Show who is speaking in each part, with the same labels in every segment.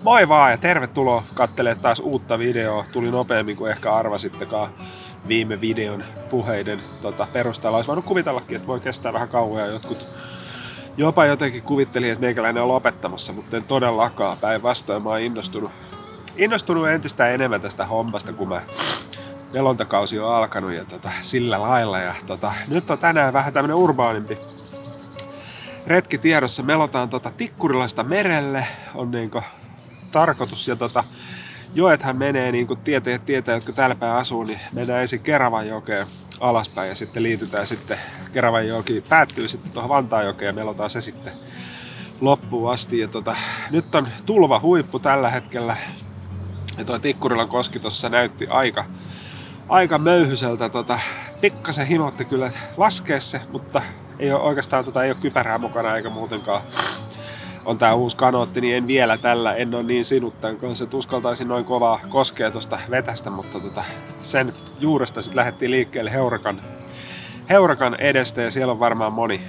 Speaker 1: Moi vaan ja tervetuloa katselemaan taas uutta videoa. Tuli nopeammin kuin ehkä arvasittekaan viime videon puheiden perusteella. Olisi voinut kuvitellakin, että voi kestää vähän kauan ja jotkut jopa jotenkin kuvitteli, että meikäläinen on lopettamassa, mutta en todellakaan. Päinvastoin mä oon innostunut entistä enemmän tästä hommasta, kun mä melontakausi on alkanut ja sillä lailla. Ja nyt on tänään vähän tämmönen urbaanimpi retki tiedossa. Melotaan Tikkurilaista merelle, on niinku tarkoitus, ja joethan menee, niin kuin tietää, jotka täällä päin asuu, niin mennään ensin Keravanjokeen alaspäin ja sitten liitytään sitten, Keravanjoki päättyy sitten tuohon Vantaanjokeen ja melotaan se sitten loppuun asti. Ja nyt on tulva huippu tällä hetkellä ja tuo Tikkurilan koski tuossa näytti aika möyhyseltä. Pikkasen himotti kyllä laskea se, mutta ei ole oikeastaan ei ole kypärää mukana eikä muutenkaan. On tää uusi kanootti, niin en vielä tällä, en ole niin sinut tämän kanssa, että uskaltaisin noin kovaa koskea tuosta vetästä, mutta sen juuresta sitten lähdettiin liikkeelle Heurakan edestä ja siellä on varmaan moni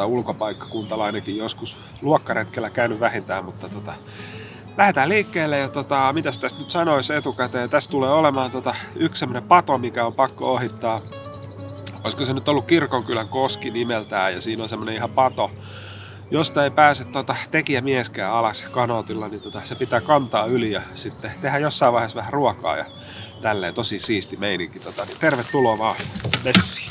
Speaker 1: ulkopaikkakuntalainenkin joskus luokkaretkellä käynyt vähintään, mutta lähdetään liikkeelle ja mitäs tästä nyt sanoisi etukäteen, tässä tulee olemaan yksi semmonen pato, mikä on pakko ohittaa. Olisiko se nyt ollut Kirkonkylän koski nimeltään ja siinä on semmonen ihan pato, josta ei pääse tekijämieskään alas kanootilla, niin se pitää kantaa yli ja sitten tehdään jossain vaiheessa vähän ruokaa ja tälleen tosi siisti meininki. Niin tervetuloa vaan messiin.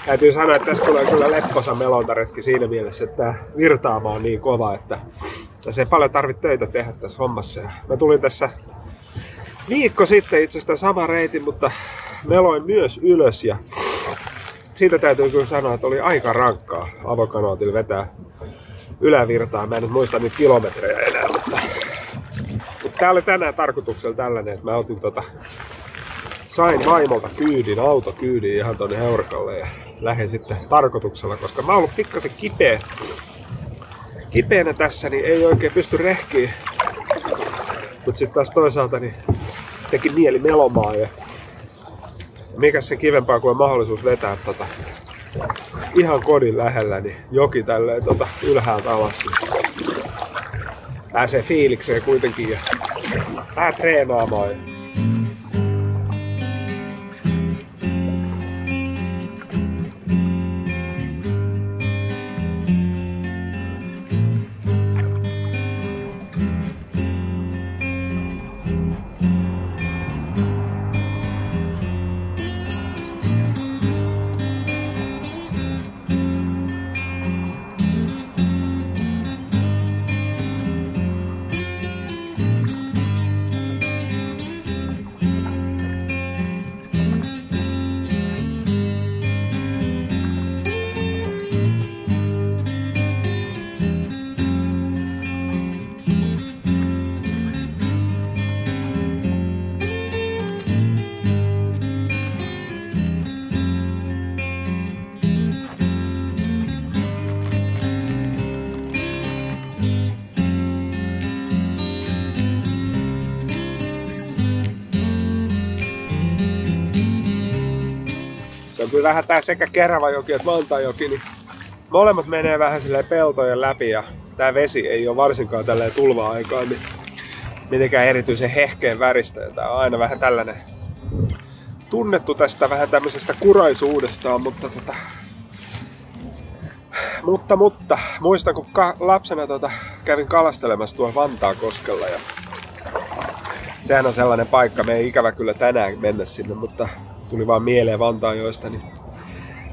Speaker 1: Täytyy sanoa, että tästä tulee kyllä lepposa melontaretki siinä mielessä, että tämä virtaama on niin kova, että tässä ei paljon tarvitse töitä tehdä tässä hommassa. Ja mä tulin tässä viikko sitten itse asiassa sama reitin, mutta meloin myös ylös ja siitä täytyy kyllä sanoa, että oli aika rankkaa avokanootilla vetää ylävirtaan. Mä en nyt muista niitä kilometrejä enää, mutta tää oli tänään tarkoituksella tällainen, että mä otin sain vaimolta autokyydin ihan tonne Heurakalle ja lähdin sitten tarkoituksella, koska mä oon ollut pikkasen kipeänä tässä, niin ei oikein pysty rehkiin. Mutta sitten taas toisaalta niin teki mieli melomaan ja mikäs se kivempaa kuin on mahdollisuus vetää ihan kodin lähellä, niin joki tälleen ylhäältä alas. Pääsee fiilikseen kuitenkin ja vähän treenaamaan. Se on kyllä vähän tää sekä Keravanjoki että Vantaanjoki, niin molemmat menee vähän silleen peltojen läpi ja tää vesi ei ole varsinkaan tälleen tulva-aikaan niin mitenkään erityisen hehkeen väristä. Ja tää on aina vähän tällainen tunnettu tästä vähän tämmöisestä kuraisuudestaan, mutta muistan kun lapsena kävin kalastelemassa tuolla Vantaankoskella ja sehän on sellainen paikka, me ei ikävä kyllä tänään mennä sinne, mutta tuli vaan mieleen Vantaanjoesta, niin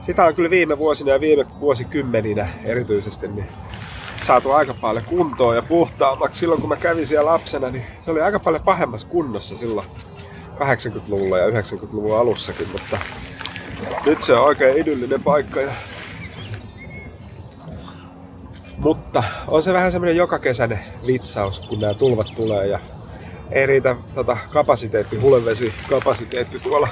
Speaker 1: sitä on kyllä viime vuosina ja viime vuosikymmeninä erityisesti niin saatu aika paljon kuntoon ja puhtaammaksi. Silloin kun mä kävin siellä lapsena, niin se oli aika paljon pahemmassa kunnossa silloin 80-luvulla ja 90-luvun alussakin, mutta nyt se on oikein idyllinen paikka. Mutta on se vähän semmoinen jokakesäinen vitsaus, kun nämä tulvat tulee ja ei riitä hulevesikapasiteetti tuolla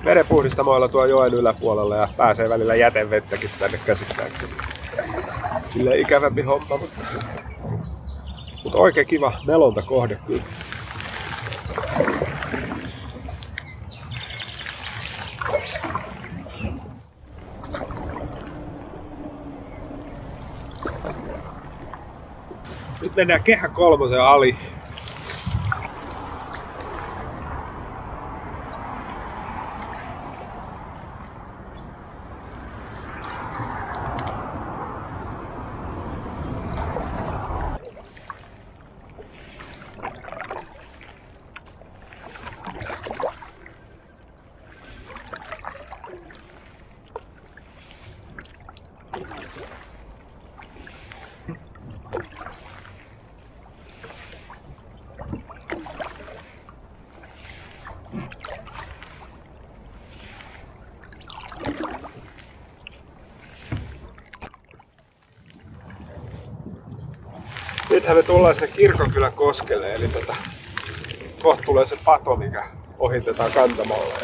Speaker 1: vedenpuhdistamoilla tuolla joen yläpuolella ja pääsee välillä jätevettäkin tänne käsittääkseni. Silleen ikävämpi homma, mutta oikein kiva melontakohde kyllä. Nyt mennään Kehä kolmosen ali. Nythän me tullaan sinne Kirkonkylän koskelle, eli kohta tulee se pato, mikä ohitetaan kantamalla.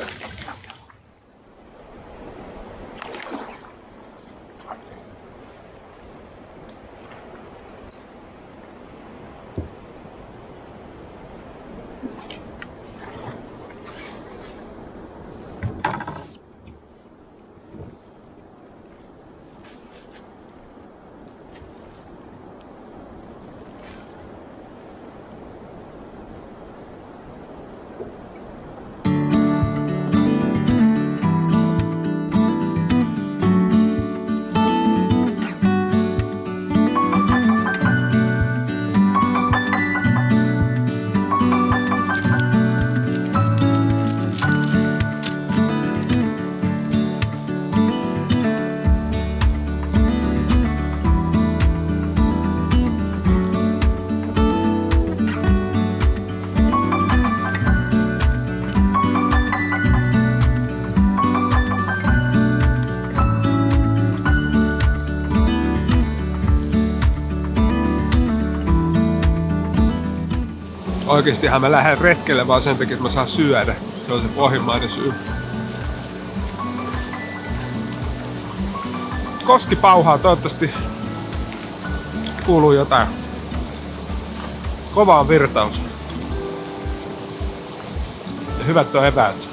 Speaker 1: Oikeestihan mä lähden retkelle vaan sen takia, että mä saan syödä. Se on se pohjimmainen syy. Koski pauhaa, toivottavasti kuuluu jotain. Kova on virtaus. Ja hyvät on eväät.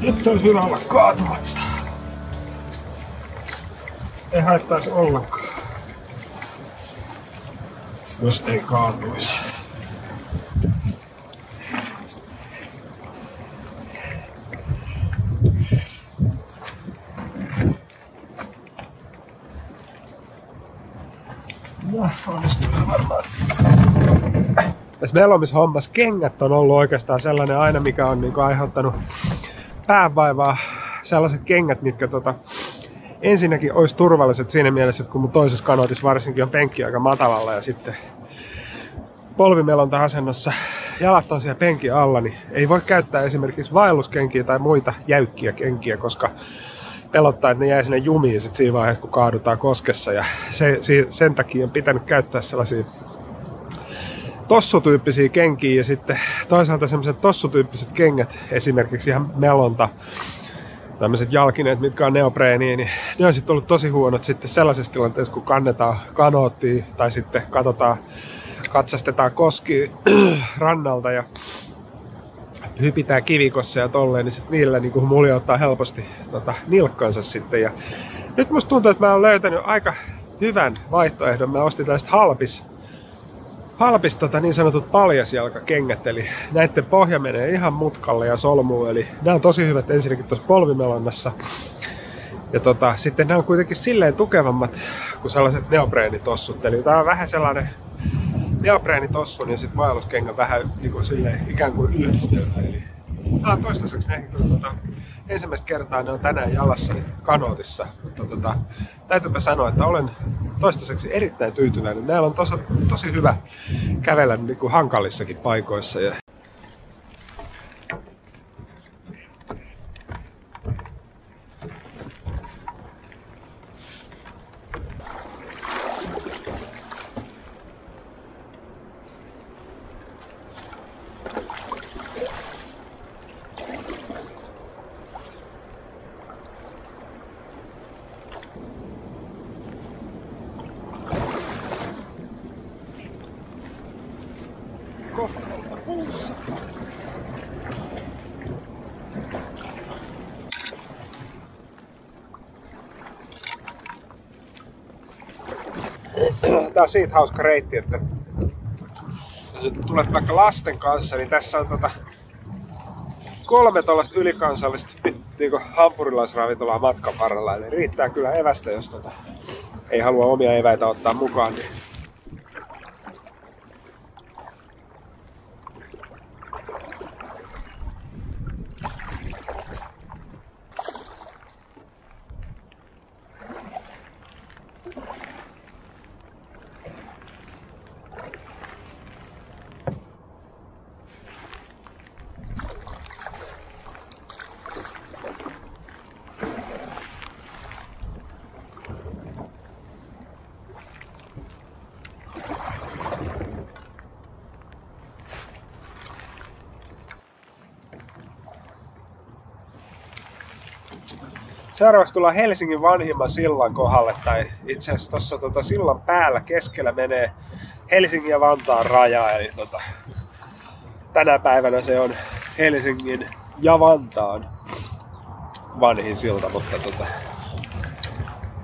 Speaker 1: Nyt olisi hyvä olla kaatumatta. Ei haittaisi ollenkaan, jos ei kaatuisi. Tässä melomishommassa kengät on ollut oikeastaan sellainen aina, mikä on niin kuin aiheuttanut päävaivaa. Sellaiset kengät, mitkä ensinnäkin olisi turvalliset siinä mielessä, että kun mun toisessa kanootissa varsinkin on penkki aika matalalla ja sitten polvimelonta-asennossa jalat on siellä penkin alla, niin ei voi käyttää esimerkiksi vaelluskenkiä tai muita jäykkiä kenkiä, koska pelottaa, että ne jää sinne jumiin sit siinä vaiheessa, kun kaadutaan koskessa. Ja sen takia on pitänyt käyttää sellaisia tossutyyppisiä kenkiä ja sitten toisaalta sellaiset tossutyyppiset kengät, esimerkiksi ihan melonta, tämmöiset jalkineet, mitkä on neopreeniä, niin ne on sitten ollut tosi huonot sitten sellaisessa tilanteessa, kun kannetaan kanoottia tai sitten katsastetaan koski rannalta ja hypitään kivikossa ja tolleen, niin sitten niillä niin muljauttaa helposti nilkkansa sitten. Ja nyt musta tuntuu, että mä oon löytänyt aika hyvän vaihtoehdon. Mä ostin tällaista halpis niin sanotut paljasjalkakengät, eli näiden pohja menee ihan mutkalle ja solmuun, eli nämä on tosi hyvät ensinnäkin tuossa polvimelonnassa. Ja sitten nämä on kuitenkin silleen tukevammat kuin sellaiset neopreenitossut. Eli tää on vähän sellainen neopreenitossun ja sitten vaelluskengän vähän niin kuin silleen ikään kuin yhdistelmä. Eli toistaiseksi ne ensimmäistä kertaa ne on tänään jalassa kanootissa. Mutta täytyypä sanoa, että olen toistaiseksi erittäin tyytyväinen. Näillä on tosi hyvä kävellä niin kuin hankalissakin paikoissa. Tää on siitä hauska reitti, että jos tulet vaikka lasten kanssa, niin tässä on 3 tuollaista ylikansallista niinku hampurilaisravintolaa matkan varrella. Eli riittää kyllä evästä, jos ei halua omia eväitä ottaa mukaan. Niin seuraavaksi tullaan Helsingin vanhimman sillan kohdalle, tai itse asiassa tuossa sillan päällä keskellä menee Helsingin ja Vantaan raja, eli tänä päivänä se on Helsingin ja Vantaan vanhin silta, mutta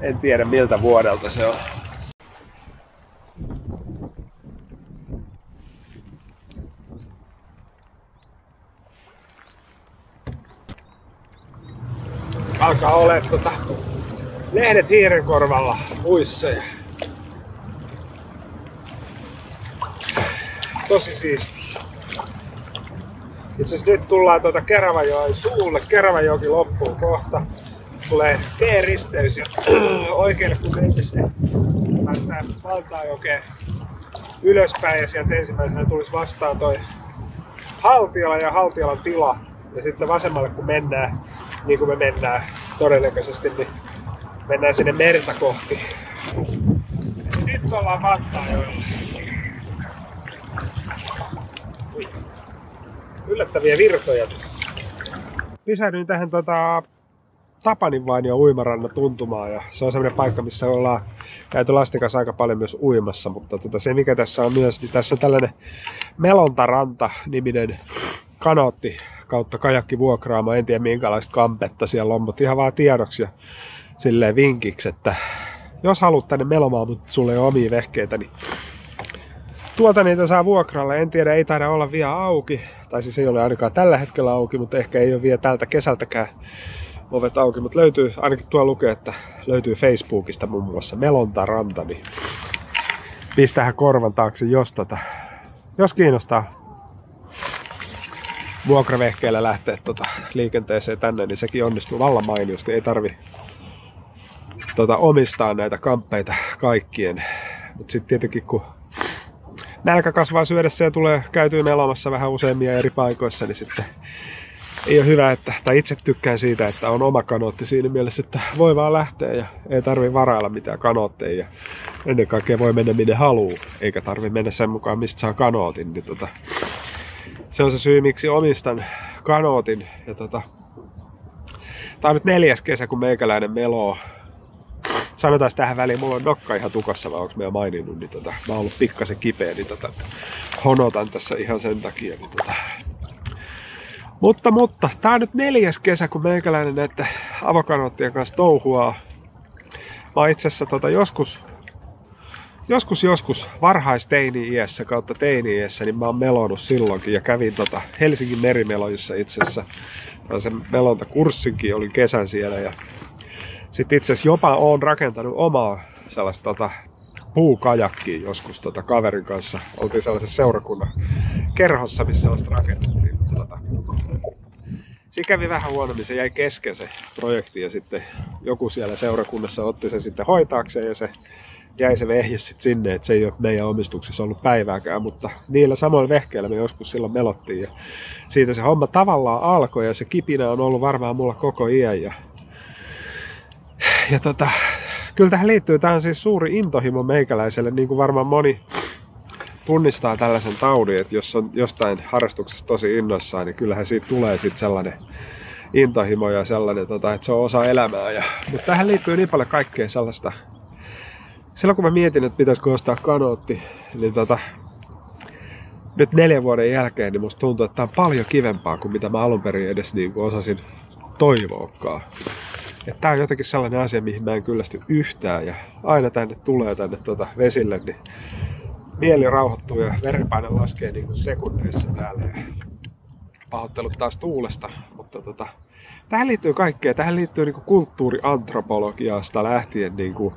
Speaker 1: en tiedä miltä vuodelta se on. Alkaa olemaan lehdet hiirenkorvalla puissa. Tosi siistiä. Itse asiassa nyt tullaan Keravajoen suulle. Keravajoki loppuu kohta. Tulee T-risteys ja oikealle kun mennessä päästään Valtaajokeen ylöspäin ja sieltä ensimmäisenä tulisi vastaan toi Haltiola ja Haltiolan tila. Ja sitten vasemmalle kun mennään, niin kuin me mennään todennäköisesti, niin mennään sinne merta kohti. Nyt ollaan Vantaajoella. Yllättäviä virtoja tässä. Pysähdyin tähän Tapaninvainion uimarannan tuntumaan ja se on sellainen paikka, missä ollaan käyty lasten kanssa aika paljon myös uimassa, mutta se mikä tässä on myös, niin tässä on tällainen Melontaranta-niminen kanootti kautta kajakkivuokraama, en tiedä minkälaista kampetta siellä on, mutta ihan vaan tiedoksi ja silleen vinkiksi, että jos haluat tänne melomaan, mutta sulle ei ole omia vehkeitä, niin tuolta niitä saa vuokralla. En tiedä, ei taida olla vielä auki, tai siis ei ole ainakaan tällä hetkellä auki, mutta ehkä ei ole vielä tältä kesältäkään ovet auki, mutta löytyy, ainakin tuo lukee, että löytyy Facebookista muun muassa Melontaranta, niin pistähän korvan taakse, jos kiinnostaa vuokravehkeellä lähteä liikenteeseen tänne, niin sekin onnistuu vallan mainiosti. Ei tarvi omistaa näitä kamppeita kaikkien. Mutta sitten tietenkin kun nälkä kasvaa syödessä ja tulee käytyä melomassa vähän useammia eri paikoissa, niin sitten ei ole hyvä, tai itse tykkään siitä, että on oma kanootti siinä mielessä, että voi vaan lähteä ja ei tarvi varailla mitään kanootteja. Ja ennen kaikkea voi mennä minne haluu, eikä tarvi mennä sen mukaan, mistä saa kanootin. Niin se on se syy, miksi omistan kanootin. Ja tää on nyt 4. kesä, kun meikäläinen meloo. Sanotaan tähän väliin, mulla on nokka ihan tukossa, vai onko mä jo maininnut, niin mä oon ollut pikkasen kipeä, niin honotan tässä ihan sen takia. Niin Mutta tää on nyt 4. kesä, kun meikäläinen näiden avokanoottien kanssa touhuaa. Mä oon itse asiassa joskus varhaisteini-iässä kautta teini-iässä, niin mä oon melonut silloinkin ja kävin Helsingin merimelojissa itse asiassa. Sen melontakurssinkin, olin kesän siellä ja Sitten itse asiassa jopa olen rakentanut omaa sellaista puukajakkia joskus kaverin kanssa. Oltiin sellaisessa seurakunnan kerhossa, missä sellaista rakennettiin. Siinä kävi vähän huonommin, se jäi kesken se projekti ja sitten joku siellä seurakunnassa otti sen sitten hoitaakseen ja se jäi se vehje sitten sinne, että se ei ole meidän omistuksessa ollut päivääkään, mutta niillä samoilla vehkeillä me joskus silloin melottiin ja siitä se homma tavallaan alkoi ja se kipinä on ollut varmaan mulla koko iän ja kyllä tähän liittyy, tämä on siis suuri intohimo meikäläiselle, niin kuin varmaan moni tunnistaa tällaisen taudin, että jos on jostain harrastuksesta tosi innoissaan, niin kyllähän siitä tulee sitten sellainen intohimo ja sellainen, että se on osa elämää. Mutta tähän liittyy niin paljon kaikkea sellaista. Silloin kun mä mietin, että pitäisikö ostaa kanootti, niin nyt 4 vuoden jälkeen niin musta tuntuu, että tää on paljon kivempaa kuin mitä mä alun perin edes niin kuin osasin toivoakaan. Että tää on jotenkin sellainen asia, mihin mä en kyllästy yhtään ja aina tänne vesille, niin mieli rauhoittuu ja verenpaine laskee niin kuin sekunneissa täällä. Ja pahoittelut taas tuulesta, mutta tähän liittyy kaikkea. Tähän liittyy niin kuin kulttuuriantropologiasta lähtien niin kuin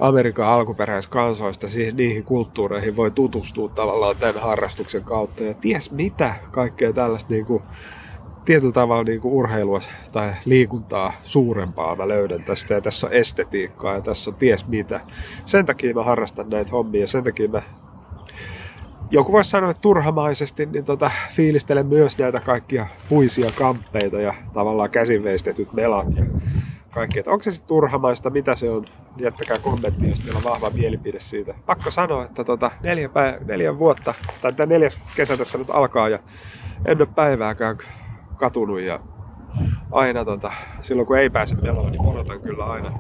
Speaker 1: Amerikan alkuperäiskansoista, niihin kulttuureihin voi tutustua tavallaan tämän harrastuksen kautta. Ja ties mitä kaikkea tällaista niin kuin tietyllä tavalla niin kuin urheilua tai liikuntaa suurempaa mä löydän tästä. Ja tässä on estetiikkaa ja tässä on ties mitä. Sen takia mä harrastan näitä hommia. Sen takia mä, joku voisi sanoa, että turhamaisesti, niin fiilistelen myös näitä kaikkia puisia kamppeita ja tavallaan käsinveistetyt melat ja kaikki. Että onko se sitten turhamaista, mitä se on? Jättäkää kommentti, jos teillä on vahva mielipide siitä. Pakko sanoa, että 4 vuotta, tai tämä 4. kesä tässä nyt alkaa ja en ole päivääkään katunut ja aina silloin kun ei pääse meloon, niin odotan kyllä aina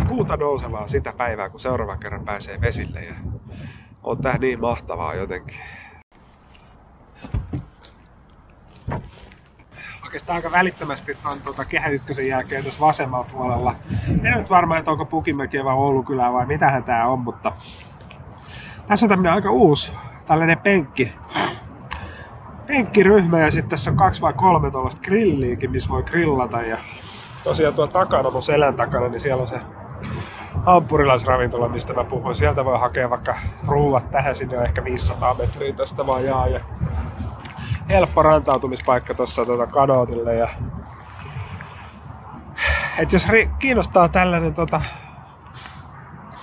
Speaker 1: kuuta nousevaa sitä päivää, kun seuraavan kerran pääsee vesille ja on tää niin mahtavaa jotenkin. Oikeastaan aika välittömästi on Kehä Ykkösen jälkeen tuossa vasemmalla puolella. En nyt varmaan, että onko Pukimäki vai Oulukylä vai mitähän tää on, mutta tässä on tämmönen aika uusi tällainen penkkiryhmä ja sitten tässä on 2 vai 3 tuollaista grilliäkin, missä voi grillata ja tosiaan tuo takana, mun selän takana, niin siellä on se hampurilaisravintola, mistä mä puhuin. Sieltä voi hakea vaikka ruuat tähän, sinne on ehkä 500 metriä tästä vaan jaa. Ja helppo rantautumispaikka tuossa kanootille. Ja et jos kiinnostaa tällainen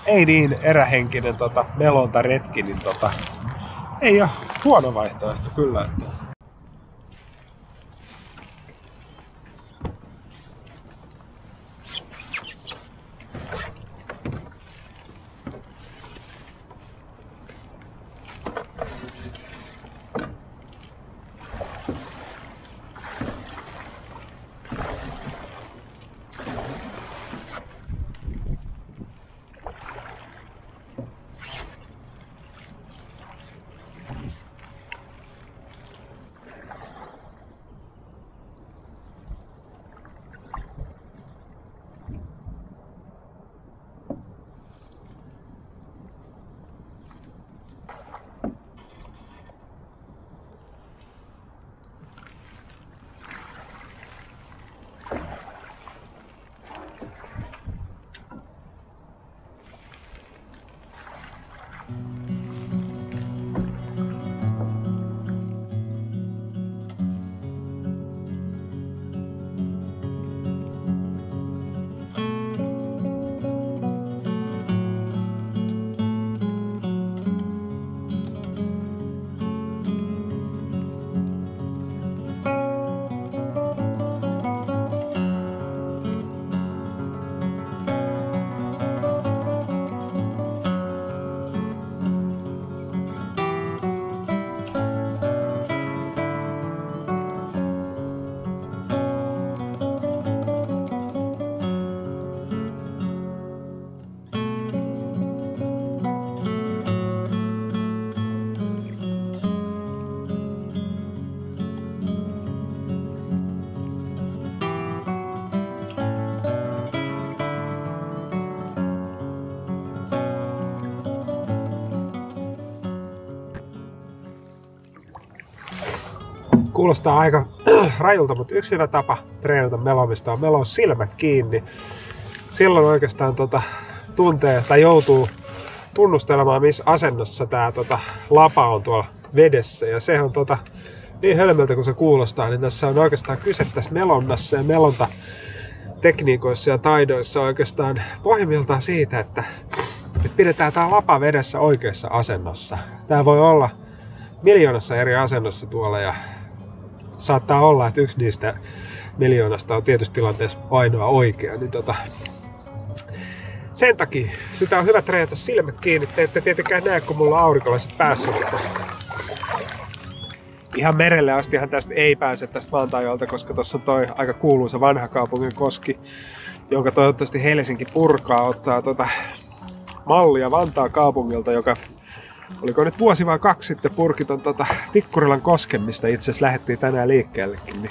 Speaker 1: ei niin erähenkinen melontaretki, niin ei ole huono vaihtoehto kyllä. Kuulostaa aika rajulta, mutta yksi hyvä tapa treenata melomista on meloa silmät kiinni. Silloin oikeastaan tuntee tai joutuu tunnustelemaan, missä asennossa tää lapa on tuolla vedessä. Ja se on niin hölmöltä kuin se kuulostaa, niin tässä on oikeastaan kyse tässä melonnassa ja melontatekniikoissa ja taidoissa oikeastaan pohjimmiltaan siitä, että pidetään tää lapa vedessä oikeassa asennossa. Tää voi olla miljoonassa eri asennossa tuolla ja saattaa olla, että yksi niistä miljoonasta on tietysti tilanteessa ainoa oikea. Niin sen takia sitä on hyvä treenata silmät kiinni. Te ette tietenkään näe, kun mulla on aurinkolaiset päässä. Mutta ihan merelle astihan tästä ei pääse tästä maantajalta, koska tuossa on toi aika kuuluisa vanha kaupungin koski, jonka toivottavasti Helsinki purkaa, ottaa mallia Vantaan kaupungilta, joka oliko nyt vuosi vai 2 sitten purki ton Tikkurilan kosken, mistä itse asiassa lähdettiin tänään liikkeellekin.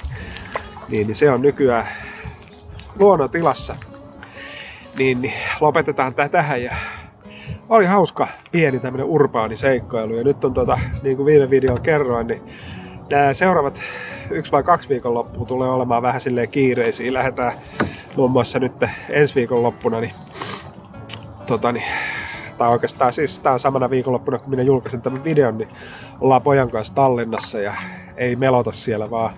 Speaker 1: Niin se on nykyään luonnontilassa. Niin lopetetaan tää tähän. Ja oli hauska pieni tämmönen urbaani seikkailu. Ja nyt on niin kuin viime videon kerroin, niin nämä seuraavat 1 vai 2 viikonloppua tulee olemaan vähän silleen kiireisiä. Lähdetään muun muassa nyt ensi viikonloppuna tai oikeastaan siis tää on samana viikonloppuna, kun minä julkaisin tämän videon, niin ollaan pojan kanssa Tallinnassa ja ei melota siellä, vaan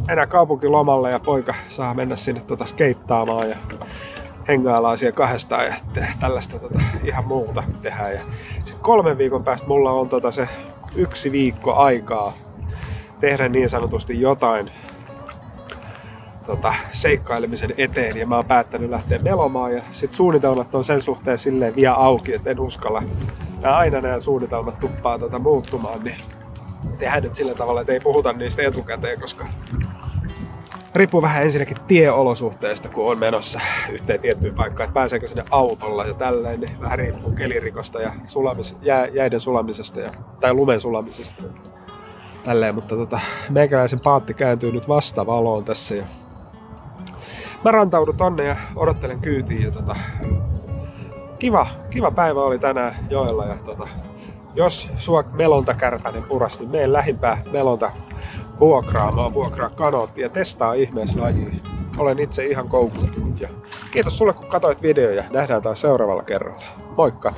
Speaker 1: mennään kaupunkilomalle ja poika saa mennä sinne skeittaamaan ja hengaillaan siellä kahdestaan ja tällaista ihan muuta tehdään. Ja sitten 3 viikon päästä mulla on se 1 viikko aikaa tehdä niin sanotusti jotain seikkailemisen eteen ja mä oon päättänyt lähteä melomaan ja sit suunnitelmat on sen suhteen silleen vielä auki, että en uskalla. Ja aina nämä suunnitelmat tuppaa muuttumaan, niin tehdään nyt sillä tavalla, että ei puhuta niistä etukäteen, koska riippuu vähän ensinnäkin tieolosuhteista, kun on menossa yhteen tiettyyn paikkaan, että pääseekö sinne autolla ja tälleen, niin vähän riippuu kelirikosta ja jäiden sulamisesta tai lumen sulamisesta. Tälleen, mutta meikäläisen paatti kääntyy nyt vastavaloon tässä ja mä rantaudun tonne ja odottelen kyytiin ja kiva päivä oli tänään joella ja jos sua melontakärpänen puras, niin mene lähimpää melonta vuokraa kanootti ja testaa ihmeessä lajia. Olen itse ihan koukuttunut ja kiitos sulle kun katsoit videoja. Nähdään taas seuraavalla kerralla. Moikka!